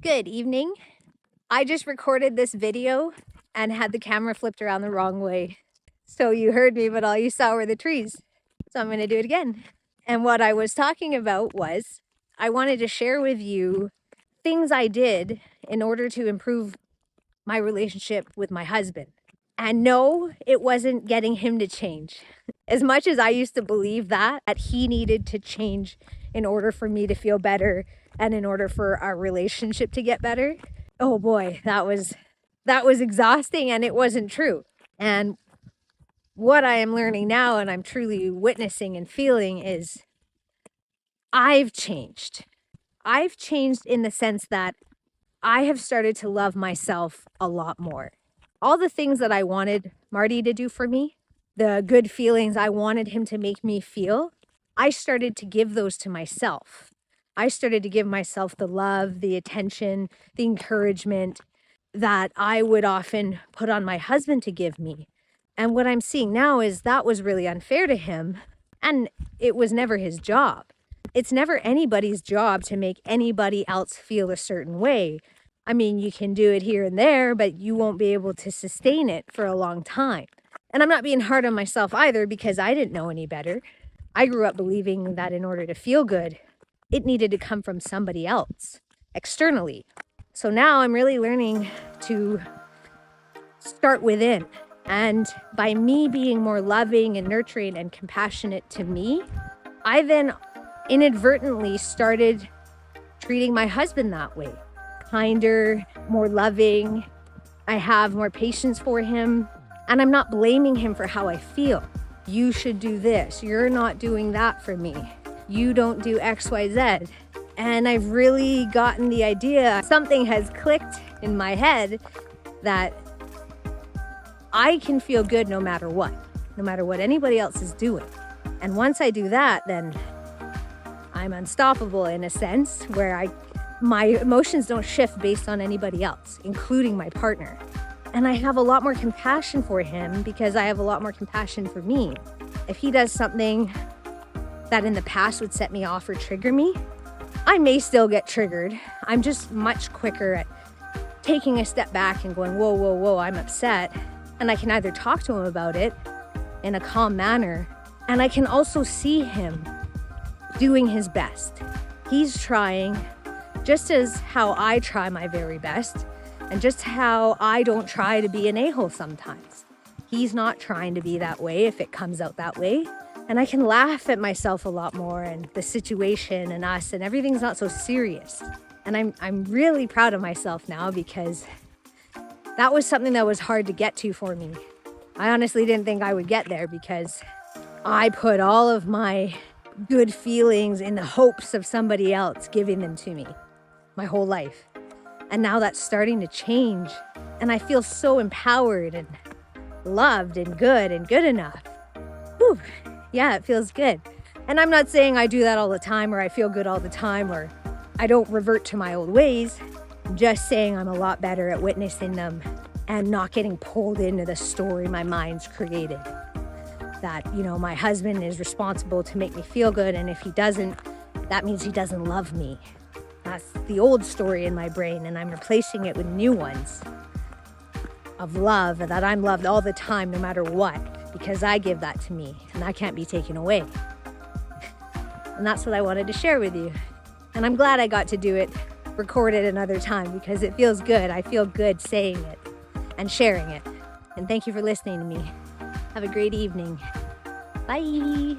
Good evening. I just recorded this video and had the camera flipped around the wrong way. So you heard me, but all you saw were the trees. So I'm going to do it again. And what I was talking about was I wanted to share with you things I did in order to improve my relationship with my husband. And no, it wasn't getting him to change. As much as I used to believe that he needed to change in order for me to feel better and in order for our relationship to get better, oh boy, that was exhausting, and it wasn't true. And what I am learning now, and I'm truly witnessing and feeling, is I've changed. I've changed in the sense that I have started to love myself a lot more. All the things that I wanted Marty to do for me, the good feelings I wanted him to make me feel, I started to give those to myself. I started to give myself the love, the attention, the encouragement that I would often put on my husband to give me. And what I'm seeing now is that was really unfair to him, and it was never his job. It's never anybody's job to make anybody else feel a certain way. I mean, you can do it here and there, but you won't be able to sustain it for a long time. And I'm not being hard on myself either, because I didn't know any better. I grew up believing that in order to feel good, it needed to come from somebody else, externally. So now I'm really learning to start within. And by me being more loving and nurturing and compassionate to me, I then inadvertently started treating my husband that way. Kinder, more loving. I have more patience for him, and I'm not blaming him for how I feel. You should do this. You're not doing that for me. You don't do X, Y, Z. And I've really gotten the idea, something has clicked in my head that I can feel good no matter what anybody else is doing. And once I do that, then I'm unstoppable in a sense, where my emotions don't shift based on anybody else, including my partner. And I have a lot more compassion for him because I have a lot more compassion for me. If he does something that in the past would set me off or trigger me, I may still get triggered. I'm just much quicker at taking a step back and going, whoa, whoa, whoa, I'm upset. And I can either talk to him about it in a calm manner, and I can also see him doing his best. He's trying just as how I try my very best, and just how I don't try to be an a-hole sometimes. He's not trying to be that way if it comes out that way. And I can laugh at myself a lot more, and the situation and us, and everything's not so serious. And I'm really proud of myself now, because that was something that was hard to get to for me. I honestly didn't think I would get there, because I put all of my good feelings in the hopes of somebody else giving them to me my whole life. And now that's starting to change, and I feel so empowered and loved and good enough. Whew. Yeah, it feels good. And I'm not saying I do that all the time, or I feel good all the time, or I don't revert to my old ways. I'm just saying I'm a lot better at witnessing them and not getting pulled into the story my mind's created. That, my husband is responsible to make me feel good, and if he doesn't, that means he doesn't love me. That's the old story in my brain, and I'm replacing it with new ones of love, and that I'm loved all the time no matter what, because I give that to me, and that can't be taken away. And that's what I wanted to share with you. And I'm glad I got to do it, record it another time, because it feels good. I feel good saying it and sharing it. And thank you for listening to me. Have a great evening. Bye.